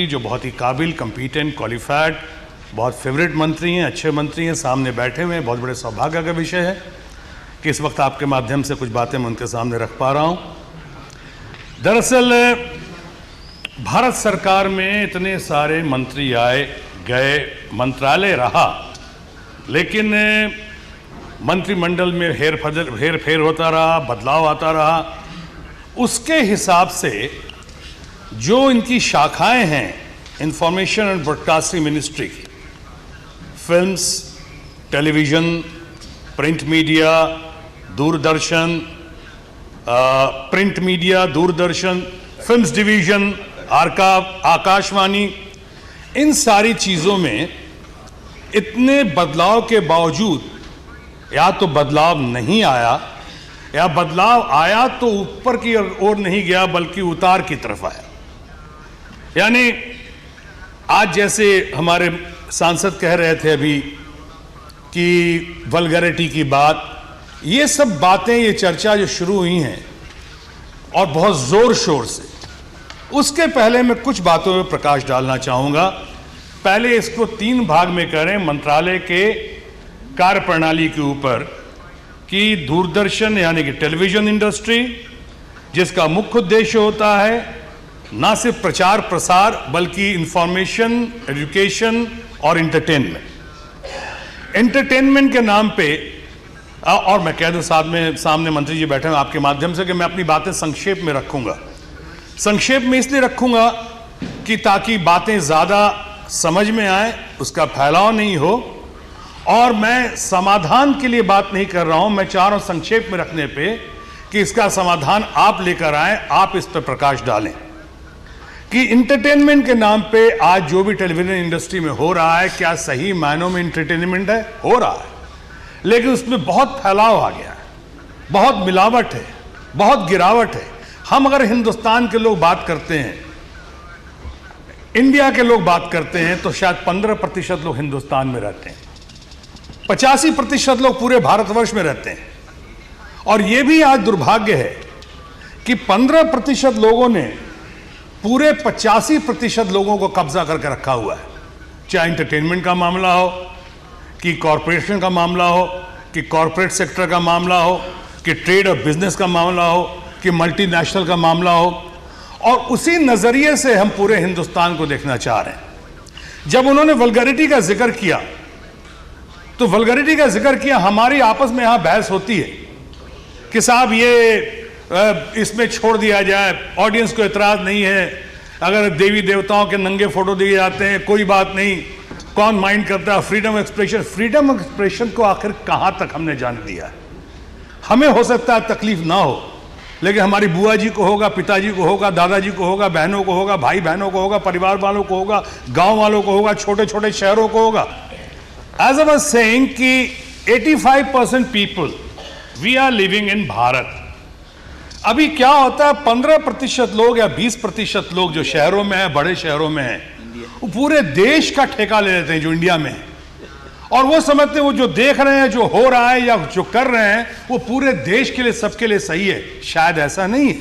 मंत्री जो बहुत ही काबिल, कम्पिटेंट, क्वालिफाइड, बहुत फेवरेट मंत्री हैं, अच्छे मंत्री हैं, सामने बैठे हुए हैं। बहुत बड़े सौभाग्य का विषय है कि इस वक्त आपके माध्यम से कुछ बातें मैं उनके सामने रख पा रहा हूं। दरअसल भारत सरकार में इतने सारे मंत्री आए गए, मंत्रालय रहा, लेकिन मंत्रिमंडल में हेर फेर होता रहा, बदलाव आता रहा। उसके हिसाब से जो इनकी शाखाएं हैं इंफॉर्मेशन एंड ब्रॉडकास्टिंग मिनिस्ट्री की, films, television, print media, Doordarshan, print media, Doordarshan, films division, Akashvani, इन सारी चीज़ों में इतने बदलाव के बावजूद या तो बदलाव नहीं आया या बदलाव आया तो ऊपर की ओर नहीं गया बल्कि उतार की तरफ आया। यानी आज जैसे हमारे सांसद कह रहे थे अभी कि वल्गैरिटी की बात, ये सब बातें, ये चर्चा जो शुरू हुई हैं और बहुत जोर शोर से, उसके पहले मैं कुछ बातों में प्रकाश डालना चाहूंगा। पहले इसको 3 भाग में करें, मंत्रालय के कार्यप्रणाली के ऊपर, कि दूरदर्शन यानी कि टेलीविजन इंडस्ट्री, जिसका मुख्य उद्देश्य होता है ना सिर्फ प्रचार प्रसार बल्कि इंफॉर्मेशन, एजुकेशन और एंटरटेनमेंट के नाम पे, और मैं कह दूं सामने मंत्री जी बैठे हैं, आपके माध्यम से कि मैं अपनी बातें संक्षेप में रखूंगा। संक्षेप में इसलिए रखूंगा कि ताकि बातें ज़्यादा समझ में आए, उसका फैलाव नहीं हो, और मैं समाधान के लिए बात नहीं कर रहा हूं। मैं चाह रहा हूं संक्षेप में रखने पे कि इसका समाधान आप लेकर आए, आप इस पर प्रकाश डालें कि इंटरटेनमेंट के नाम पे आज जो भी टेलीविजन इंडस्ट्री में हो रहा है, क्या सही मायनों में इंटरटेनमेंट है? हो रहा है, लेकिन उसमें बहुत फैलाव आ गया है, बहुत मिलावट है, बहुत गिरावट है। हम अगर हिंदुस्तान के लोग बात करते हैं, इंडिया के लोग बात करते हैं, तो शायद 15% लोग हिंदुस्तान में रहते हैं, 85% लोग पूरे भारतवर्ष में रहते हैं। और यह भी आज दुर्भाग्य है कि 15% लोगों ने पूरे 85% लोगों को कब्जा करके रखा हुआ है। चाहे एंटरटेनमेंट का मामला हो, कि कॉरपोरेशन का मामला हो, कि कॉरपोरेट सेक्टर का मामला हो, कि ट्रेड और बिजनेस का मामला हो, कि मल्टीनेशनल का मामला हो, और उसी नजरिए से हम पूरे हिंदुस्तान को देखना चाह रहे हैं। जब उन्होंने वल्गैरिटी का जिक्र किया, तो वल्गैरिटी का जिक्र किया, हमारी आपस में यहां बहस होती है कि साहब ये इसमें छोड़ दिया जाए, ऑडियंस को एतराज नहीं है, अगर देवी देवताओं के नंगे फोटो दिए जाते हैं कोई बात नहीं, कौन माइंड करता है, फ्रीडम एक्सप्रेशन। फ्रीडम एक्सप्रेशन को आखिर कहां तक हमने जान दिया है? हमें हो सकता है तकलीफ ना हो, लेकिन हमारी बुआ जी को होगा, पिताजी को होगा, दादाजी को होगा, बहनों को होगा, भाई बहनों को होगा, परिवार वालों को होगा, गांव वालों को होगा, छोटे छोटे शहरों को होगा। एज आई वाज सेइंग कि 85% people we are living in Bharat. अभी क्या होता है, 15% लोग या 20% लोग जो शहरों में है, बड़े शहरों में है, वो पूरे देश का ठेका ले लेते हैं जो इंडिया में है, और वो समझते हैं वो जो देख रहे हैं, जो हो रहा है या जो कर रहे हैं, वो पूरे देश के लिए, सबके लिए सही है। शायद ऐसा नहीं है।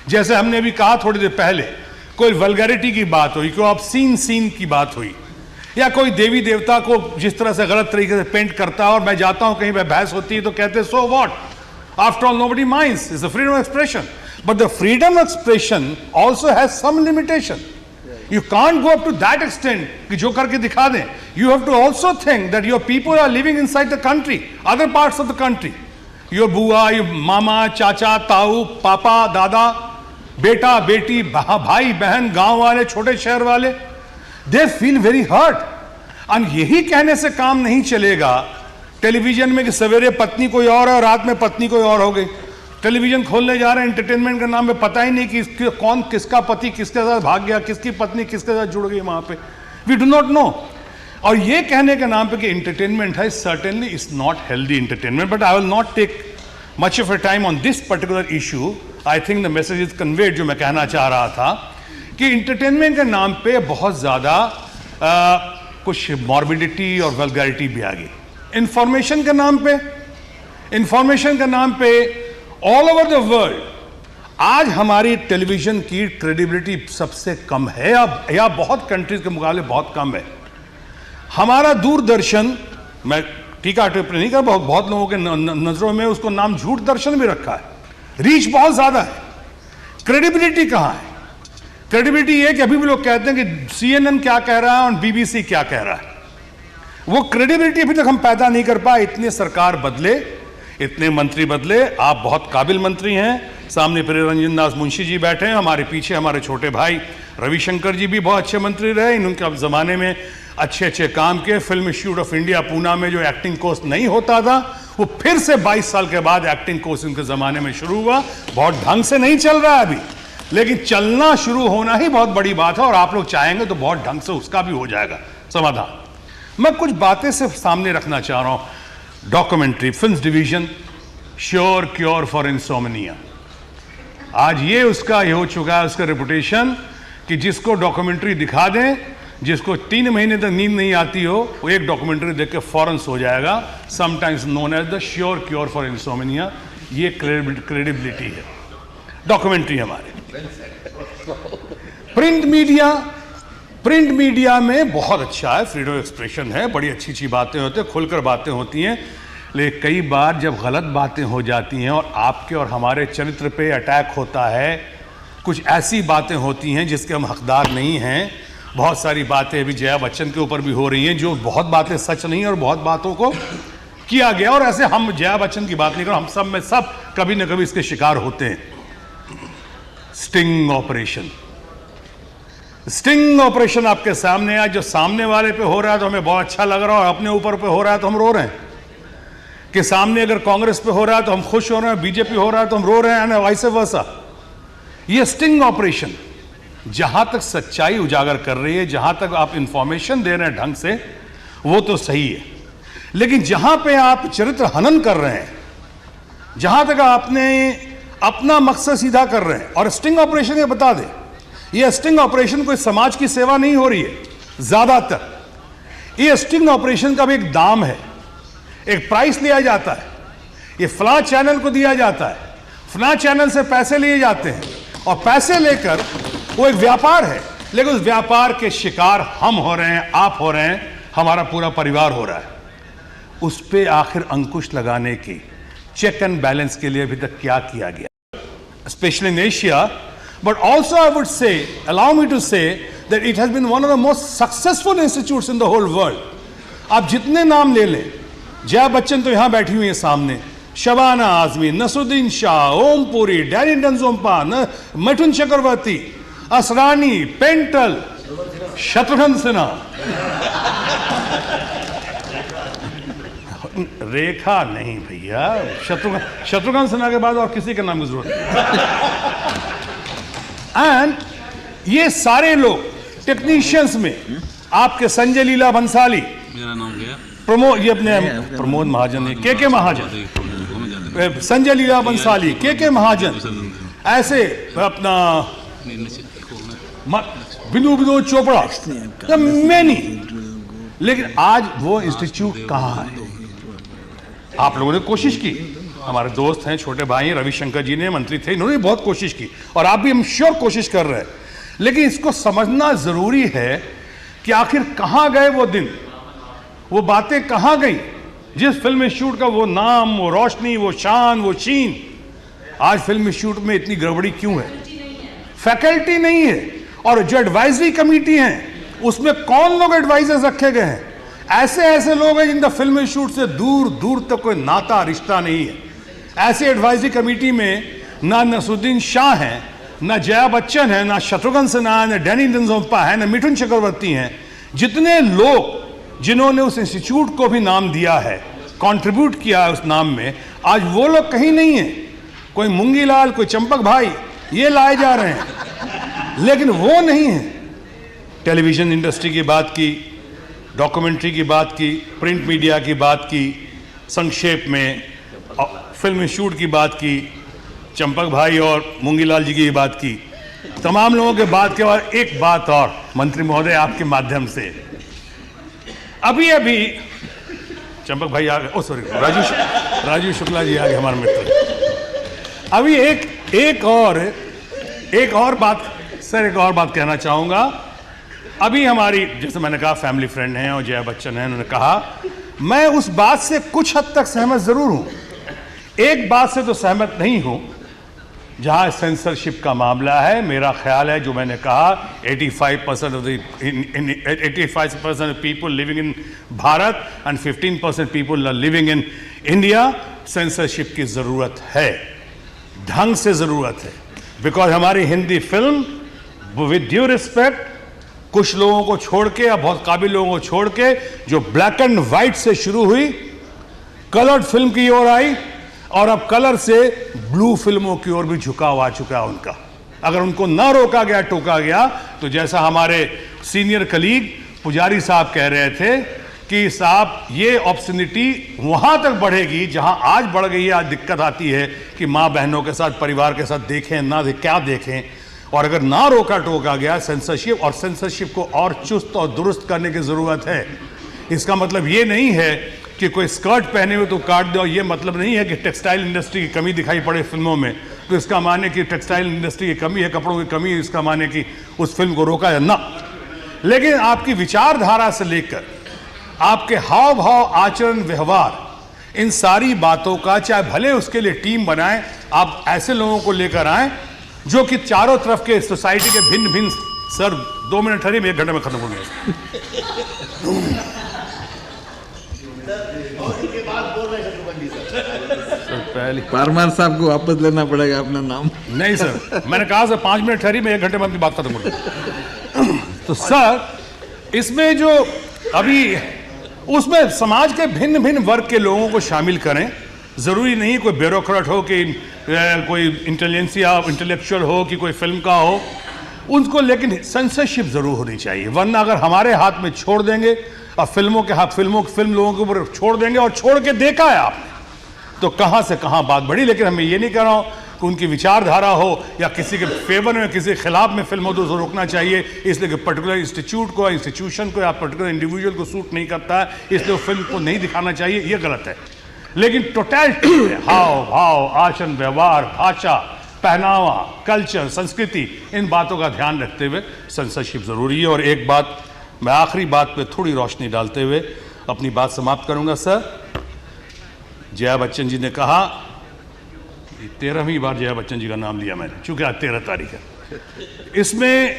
जैसे हमने अभी कहा थोड़ी देर पहले, कोई वल्गैरिटी की बात हुई, कोई ऑब्सीन सीन की बात हुई, या कोई देवी देवता को जिस तरह से गलत तरीके से पेंट करता है, और मैं जाता हूं कहीं पर बहस होती है तो कहते हैं so what, after all nobody minds, it's a freedom of expression, but the freedom of expression also has some limitation. You can't go up to that extent कि जो करके दिखा दें। You have to also think that your people are living inside the country, other parts of the country. Your बुआ, your मामा, चाचा, ताऊ, पापा, दादा, बेटा, बेटी, भाई, बहन, गांव वाले, छोटे शहर वाले, they feel very hurt. और यही कहने से काम नहीं चलेगा टेलीविजन में कि सवेरे पत्नी कोई और है और रात में पत्नी कोई और हो गई। टेलीविजन खोलने जा रहे हैं एंटरटेनमेंट के नाम पे, पता ही नहीं कि कौन किसका पति किसके साथ भाग गया, किसकी पत्नी किसके साथ जुड़ गई वहां पे, वी डू नॉट नो। और ये कहने के नाम पे कि एंटरटेनमेंट है, certainly is not healthy entertainment, but I will not take much of a time on this particular issue. I think the message is conveyed जो मैं कहना चाह रहा था कि इंटरटेनमेंट के नाम पे बहुत ज्यादा कुछ मॉर्बिडिटी और वल्गैरिटी भी आ गई। इंफॉर्मेशन के नाम पे ऑल ओवर द वर्ल्ड आज हमारी टेलीविजन की क्रेडिबिलिटी सबसे कम है या बहुत कंट्रीज के मुकाबले बहुत कम है। हमारा दूरदर्शन, मैं टीका टिप्पणी नहीं कर, बहुत लोगों के नजरों में उसको नाम झूठ दर्शन भी रखा है, रीच बहुत ज्यादा है, क्रेडिबिलिटी कहां है? क्रेडिबिलिटी ये कि अभी भी लोग कहते हैं कि CNN क्या कह रहा है और BBC क्या कह रहा है। वो क्रेडिबिलिटी अभी तक हम पैदा नहीं कर पाए। इतने सरकार बदले, इतने मंत्री बदले, आप बहुत काबिल मंत्री हैं, सामने प्रियरंजन दास मुंशी जी बैठे हैं, हमारे पीछे हमारे छोटे भाई रविशंकर जी भी बहुत अच्छे मंत्री रहे, इनके जमाने में अच्छे अच्छे काम किए। Film institute of India Poona में जो एक्टिंग कोर्स नहीं होता था, वो फिर से 22 साल के बाद एक्टिंग कोर्स इनके जमाने में शुरू हुआ। बहुत ढंग से नहीं चल रहा है अभी, लेकिन चलना शुरू होना ही बहुत बड़ी बात है, और आप लोग चाहेंगे तो बहुत ढंग से उसका भी हो जाएगा समाधान। मैं कुछ बातें सिर्फ सामने रखना चाह रहा हूं। Documentary films division, sure cure for insomnia, आज ये हो चुका है उसका रेपुटेशन कि जिसको डॉक्यूमेंट्री दिखा दें, जिसको 3 महीने तक नींद नहीं आती हो, वो एक डॉक्यूमेंट्री देख के फौरन सो जाएगा। Sometimes known as the sure cure for insomnia. ये क्रेडिबिलिटी है डॉक्यूमेंट्री हमारे। प्रिंट मीडिया में बहुत अच्छा है, फ्रीडम ऑफ एक्सप्रेशन है, बड़ी अच्छी अच्छी बातें होती हैं, खुलकर बातें होती हैं, लेकिन कई बार जब गलत बातें हो जाती हैं और आपके और हमारे चरित्र पे अटैक होता है, कुछ ऐसी बातें होती हैं जिसके हम हकदार नहीं हैं। बहुत सारी बातें अभी जया बच्चन के ऊपर भी हो रही हैं, जो बहुत बातें सच नहीं है और बहुत बातों को किया गया। और ऐसे हम जया बच्चन की बात नहीं कर, हम सब में सब कभी ना कभी इसके शिकार होते हैं। स्टिंग ऑपरेशन आपके सामने है। जो सामने वाले पे हो रहा है तो हमें बहुत अच्छा लग रहा है, और अपने ऊपर पे हो रहा है तो हम रो रहे हैं। कि सामने अगर कांग्रेस पे हो रहा है तो हम खुश हो रहे हैं, बीजेपी हो रहा है तो हम रो रहे हैं, वाइस वर्सा। ये स्टिंग ऑपरेशन जहां तक सच्चाई उजागर कर रही है, जहां तक आप इंफॉर्मेशन दे रहे हैं ढंग से, वो तो सही है। लेकिन जहां पे आप चरित्र हनन कर रहे हैं, जहां तक आपने अपना मकसद सीधा कर रहे हैं, और स्टिंग ऑपरेशन ये बता दें, ये स्टिंग ऑपरेशन कोई समाज की सेवा नहीं हो रही है। ज्यादातर ये स्टिंग ऑपरेशन का भी एक दाम है, एक प्राइस लिया जाता है। ये फला चैनल को दिया जाता है, फला चैनल से पैसे लिए जाते हैं, और पैसे लेकर वो एक व्यापार है, लेकिन उस व्यापार के शिकार हम हो रहे हैं, आप हो रहे हैं, हमारा पूरा परिवार हो रहा है। उस पे आखिर अंकुश लगाने की, चेक एंड बैलेंस के लिए अभी तक क्या किया गया, especially in Asia, but also I would say, allow me to say that it has been one of the most successful institutes in the whole world. आप जितने नाम ले लें, जया बच्चन तो यहां बैठी हुई है सामने, शबाना आजमी, नसरुद्दीन शाह, ओम पुरी, डैनी डेंजोंपा, मिथुन चक्रवर्ती, असरानी, पेंटल, शत्रुघ्न सिन्हा, रेखा नहीं भैया, शत्रुघ्न सिन्हा के बाद और किसी के नाम की जरूरत नहीं। एंड ये सारे लोग टेक्नीशियंस में आपके संजय लीला बंसाली, मेरा नाम क्या? ये अपने प्रमोद महाजन है, के महाजन, संजय लीला बंसाली, के महाजन, ऐसे अपना विनोद चोपड़ा, मैनी। लेकिन आज वो इंस्टीट्यूट कहाँ है? आप लोगों ने कोशिश की, हमारे दोस्त हैं, छोटे भाई हैं, रविशंकर जी ने मंत्री थे, इन्होंने बहुत कोशिश की, और आप भी हम श्योर कोशिश कर रहे हैं। लेकिन इसको समझना जरूरी है कि आखिर कहां गए वो दिन, वो बातें कहां गई, जिस फिल्म इंस्टीट्यूट का वो नाम, वो रोशनी, वो शान, वो शीन, आज फिल्म इंस्टीट्यूट में इतनी गड़बड़ी क्यों है? फैकल्टी नहीं है, और जो एडवाइजरी कमेटी है उसमें कौन लोग एडवाइजर्स रखे गए हैं? ऐसे ऐसे लोग हैं जिनका फिल्म इंस्टीट्यूट से दूर दूर तक कोई नाता रिश्ता नहीं है। ऐसे एडवाइजरी कमेटी में ना नसरुद्दीन शाह है, ना जया बच्चन है, ना शत्रुघ्न सिन्हा है, ना डैनी डेंजोंपा है, ना मिथुन चक्रवर्ती हैं। जितने लोग जिन्होंने उस इंस्टीट्यूट को भी नाम दिया है, कंट्रीब्यूट किया है उस नाम में, आज वो लोग कहीं नहीं है। कोई मुंगीलाल, कोई चंपक भाई, ये लाए जा रहे हैं, लेकिन वो नहीं है। टेलीविजन इंडस्ट्री की बात की, डॉक्यूमेंट्री की बात की, प्रिंट मीडिया की बात की, संक्षेप में फिल्म इंस्टीट्यूट की बात की, चंपक भाई और मुंगीलाल जी की बात की, तमाम लोगों के बात के बाद एक बात और मंत्री महोदय आपके माध्यम से, अभी अभी चंपक भाई आ गए, ओ सॉरी राजू शुक्ला जी आ गए, हमारे मित्र। अभी एक और बात सर, एक और बात कहना चाहूँगा। अभी हमारी, जैसे मैंने कहा, फैमिली फ्रेंड हैं और जया बच्चन हैं, उन्होंने कहा, मैं उस बात से कुछ हद तक सहमत ज़रूर हूँ। एक बात से तो सहमत नहीं हूँ, जहाँ सेंसरशिप का मामला है। मेरा ख्याल है, जो मैंने कहा, 85% people living in Bharat and 15% people are living in India. Censorship की ज़रूरत है, ढंग से ज़रूरत है, बिकॉज हमारी Hindi film, with due respect, कुछ लोगों को छोड़ के या बहुत काबिल लोगों को छोड़ के, जो ब्लैक एंड वाइट से शुरू हुई, कलर्ड फिल्म की ओर आई और अब कलर से ब्लू फिल्मों की ओर भी झुकाव आ चुका है उनका। अगर उनको ना रोका गया, टोका गया, तो जैसा हमारे सीनियर कलीग पुजारी साहब कह रहे थे कि साहब, ये ऑब्स्टिनिटी वहां तक बढ़ेगी जहां आज बढ़ गई है। आज दिक्कत आती है कि माँ बहनों के साथ, परिवार के साथ देखें ना क्या देखें, और अगर ना रोका टोका गया सेंसरशिप, और सेंसरशिप को और चुस्त और दुरुस्त करने की ज़रूरत है। इसका मतलब ये नहीं है कि कोई स्कर्ट पहने हुए तो काट दो। ये मतलब नहीं है कि टेक्सटाइल इंडस्ट्री की कमी दिखाई पड़े फिल्मों में तो इसका माने कि टेक्सटाइल इंडस्ट्री की कमी है, कपड़ों की कमी है, इसका माने कि उस फिल्म को रोका है ना। लेकिन आपकी विचारधारा से लेकर आपके हाव भाव, आचरण, व्यवहार, इन सारी बातों का, चाहे भले उसके लिए टीम बनाएं, आप ऐसे लोगों को लेकर आएं जो कि चारों तरफ के सोसाइटी के भिन्न भिन्न, सर 2 मिनट ठहरिए, 1 घंटे में खत्म हो गया। परमार साहब को वापस लेना पड़ेगा अपना नाम। नहीं सर, मैंने कहा सर 5 मिनट ठहरी, मैं 1 घंटे में अपनी बात खत्म हो गई। तो सर, इसमें जो अभी, उसमें समाज के भिन्न भिन्न वर्ग के लोगों को शामिल करें। ज़रूरी नहीं कोई ब्यूरोक्रेट हो, कि कोई इंटेलिजेंसिया इंटेलेक्चुअल हो, कि कोई फिल्म का हो, उनको, लेकिन सेंसरशिप ज़रूर होनी चाहिए। वरना अगर हमारे हाथ में छोड़ देंगे और फिल्म लोगों के ऊपर छोड़ देंगे, और छोड़ के देखा है आपने, तो कहाँ से कहाँ बात बढ़ी। लेकिन हमें ये नहीं कह रहा हूँ कि उनकी विचारधारा हो या किसी के फेवर में, किसी के खिलाफ में फिल्म हो तो उसे रोकना चाहिए, इसलिए कि पर्टिकुलर इंस्टीट्यूट को, इंस्टीट्यूशन को या पर्टिकुलर इंडिविजुअल को सूट नहीं करता है, इसलिए फिल्म को नहीं दिखाना चाहिए, ये गलत है। लेकिन टोटलिटी है, हाव भाव, आचरण, व्यवहार, भाषा, पहनावा, कल्चर, संस्कृति, इन बातों का ध्यान रखते हुए सेंसरशिप ज़रूरी है। और एक बात, मैं आखिरी बात पे थोड़ी रोशनी डालते हुए अपनी बात समाप्त करूंगा। सर, जया बच्चन जी ने कहा, 13वीं बार जया बच्चन जी का नाम लिया मैंने, चूंकि आज 13 तारीख है। इसमें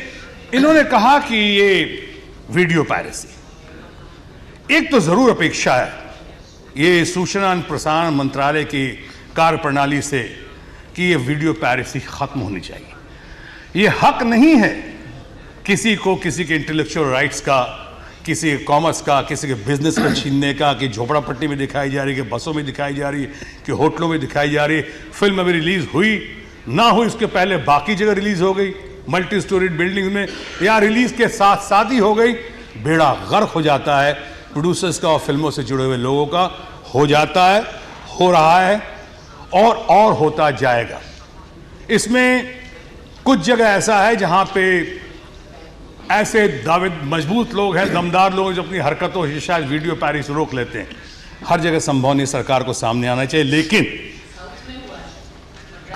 इन्होंने कहा कि ये वीडियो पायरेसी, एक तो जरूर अपेक्षा है ये सूचना एवं प्रसारण मंत्रालय की कार्यप्रणाली से कि ये वीडियो पायरेसी खत्म होनी चाहिए। ये हक नहीं है किसी को, किसी के इंटेलेक्चुअल राइट्स का, किसी के कॉमर्स का, किसी के बिजनेस को छीनने का, कि झोपड़ापट्टी में दिखाई जा रही है, कि बसों में दिखाई जा रही है, कि होटलों में दिखाई जा रही है। फिल्म अभी रिलीज हुई ना हुई, उसके पहले बाकी जगह रिलीज हो गई, मल्टी स्टोरीड बिल्डिंग में, या रिलीज के साथ साथ ही हो गई। बेड़ा गर्क हो जाता है प्रोड्यूसर्स का और फिल्मों से जुड़े हुए लोगों का, हो जाता है, हो रहा है और होता जाएगा। इसमें कुछ जगह ऐसा है जहां पे ऐसे दावे मजबूत लोग हैं, दमदार लोग, जो अपनी हरकतों से शायद वीडियो पायरेसी रोक लेते हैं। हर जगह संभव नहीं, सरकार को सामने आना चाहिए। लेकिन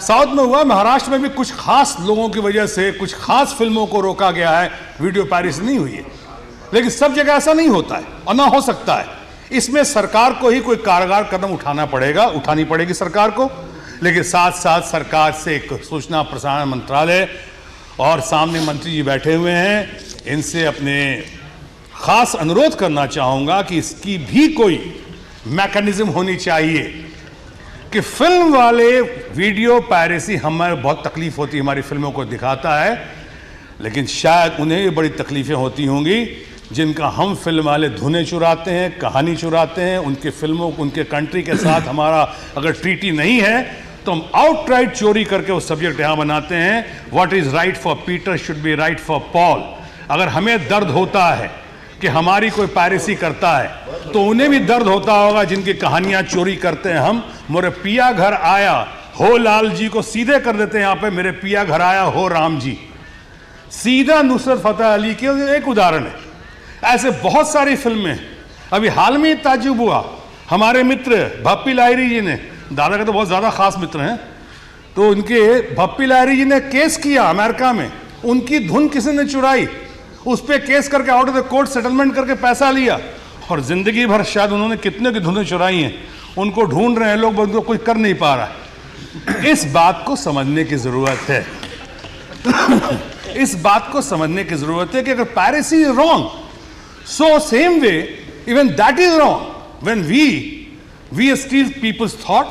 साउथ में हुआ, महाराष्ट्र में भी कुछ खास लोगों की वजह से कुछ खास फिल्मों को रोका गया है, वीडियो पायरेसी नहीं हुई है। लेकिन सब जगह ऐसा नहीं होता है और ना हो सकता है। इसमें सरकार को ही कोई कारगर कदम उठानी पड़ेगी सरकार को। लेकिन साथ साथ सरकार से एक सूचना प्रसारण मंत्रालय और सामने मंत्री जी बैठे हुए हैं, इनसे अपने खास अनुरोध करना चाहूँगा कि इसकी भी कोई मैकेनिज्म होनी चाहिए कि फिल्म वाले वीडियो पायरेसी, हमें बहुत तकलीफ होती है, हमारी फिल्मों को दिखाता है, लेकिन शायद उन्हें भी बड़ी तकलीफें होती होंगी जिनका हम फिल्म वाले धुनें चुराते हैं, कहानी चुराते हैं, उनके फिल्मों को, उनके कंट्री के साथ हमारा अगर ट्रीटी नहीं है तो हम आउटराइट चोरी करके वो सब्जेक्ट यहाँ बनाते हैं। What is right for Peter should be right for Paul. अगर हमें दर्द होता है कि हमारी कोई पायरेसी करता है तो उन्हें भी दर्द होता होगा जिनकी कहानियां चोरी करते हैं हम। मोरे पिया घर आया हो लाल जी को सीधे कर देते हैं यहाँ पे, मेरे पिया घर आया हो राम जी, सीधा नुसरत फतेह अली के एक उदाहरण है। ऐसे बहुत सारी फिल्में। अभी हाल में ताज्जुब हुआ, हमारे मित्र भप्पी लाहिरी जी ने, दादा के तो बहुत ज़्यादा खास मित्र हैं, तो उनके भप्पी लहरी जी ने केस किया अमेरिका में, उनकी धुन किसी ने चुराई, उस पर केस करके out of the court settlement करके पैसा लिया, और जिंदगी भर शायद उन्होंने कितने की धुनें चुराई हैं, उनको ढूंढ रहे हैं लोग, उनको कोई कर नहीं पा रहा। इस बात को समझने की जरूरत है इस बात को समझने की जरूरत है कि अगर piracy is wrong, so same way even that is wrong when we steal people's thought,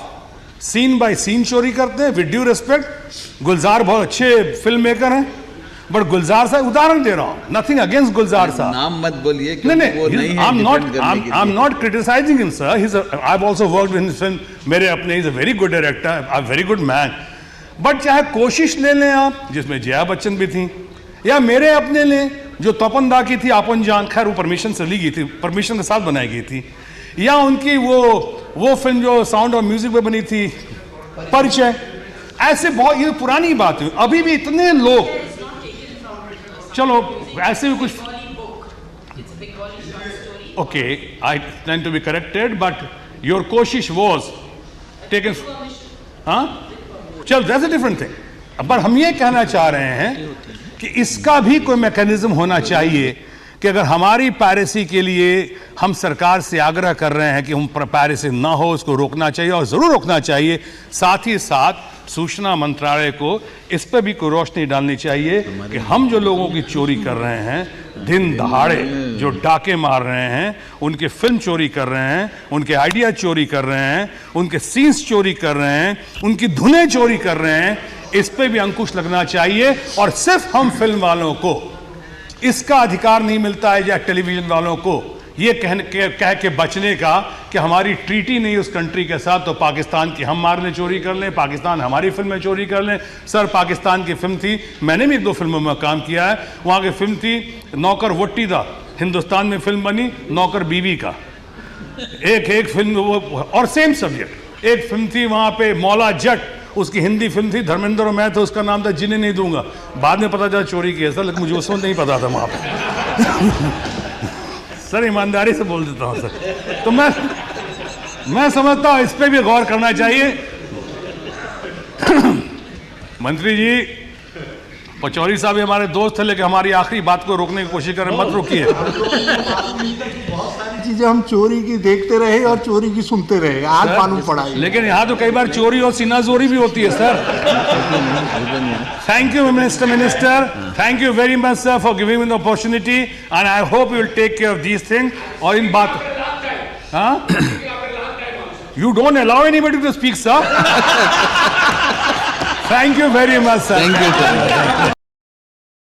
scene by scene चोरी करते हैं। विद ड्यू रिस्पेक्ट, गुलजार बहुत अच्छे फिल्म मेकर हैं, बट गुलजार साहब, उदाहरण दे रहा हूं, नथिंग अगेंस्ट गुलजार साहब, नाम मत बोलिए नहीं क्योंकि वो नहीं है I am not criticising him sir, I have also worked in film, मेरे अपने, he is a very good director, a very good man. But चाहे कोशिश ले लें आप, जिसमें जया बच्चन भी थी, या मेरे अपने लें जो तपन दा की थी आपन जान, खैर वो परमिशन से ली गई थी, परमिशन के साथ बनाई गई थी, या उनकी वो फिल्म जो साउंड ऑफ म्यूजिक में बनी थी परिचय, ऐसे बहुत, ये पुरानी बात है, अभी भी इतने लोग, चलो ऐसे भी कुछ, okay I tend to be corrected, but your कोशिश वाज टेकन, हाँ चल दैट्स अ डिफरेंट थिंग। पर हम ये कहना चाह रहे हैं कि इसका भी कोई मैकेनिज्म होना चाहिए कि अगर हमारी पायरेसी के लिए हम सरकार से आग्रह कर रहे हैं कि हम पायरेसी ना हो, उसको रोकना चाहिए, और ज़रूर रोकना चाहिए, साथ ही साथ सूचना मंत्रालय को इस पर भी कोई रोशनी डालनी चाहिए कि हम जो लोगों की चोरी कर रहे हैं, दिन दहाड़े जो डाके मार रहे हैं, उनके फिल्म चोरी कर रहे हैं, उनके आइडिया चोरी कर रहे हैं, उनके सीन्स चोरी कर रहे हैं, उनकी धुनें चोरी कर रहे हैं, इस पे भी अंकुश लगना चाहिए। और सिर्फ हम फिल्म वालों को इसका अधिकार नहीं मिलता है, या टेलीविजन वालों को ये कह के बचने का कि हमारी ट्रीटी नहीं उस कंट्री के साथ, तो पाकिस्तान की हम मार लें, चोरी कर लें, पाकिस्तान हमारी फिल्में चोरी कर लें। सर पाकिस्तान की फिल्म थी, मैंने भी 2 फिल्मों में काम किया है, वहाँ की फिल्म थी नौकर वोट्टी दा, हिंदुस्तान में फिल्म बनी नौकर बीवी का, एक फिल्म वो, और सेम सब्जेक्ट। एक फिल्म थी वहाँ पे मौला जट, उसकी हिंदी फिल्म थी, धर्मेंद्र और मैं थे, उसका नाम था जिन्हें नहीं दूंगा, बाद में पता चला चोरी की है सर, लेकिन मुझे उस वक्त नहीं पता था वहाँ पे सर ईमानदारी से बोल देता हूँ सर। तो मैं समझता हूँ इस पे भी गौर करना चाहिए। मंत्री जी, पचौरी साहब हमारे दोस्त थे, लेकिन हमारी आखिरी बात को रोकने की कोशिश करें, मत रोकिए। बहुत सारी चीजें हम चोरी की देखते रहे और चोरी की सुनते रहे, आज मालूम पड़ा है। लेकिन यहाँ तो कई बार चोरी और सीनाजोरी भी होती है sir. Thank you minister, thank you very much sir for giving me the opportunity, and I hope you will take care of these thing. और इन बात, हाँ, you don't allow anybody to speak sir. Thank you very much, sir. Thank you, sir.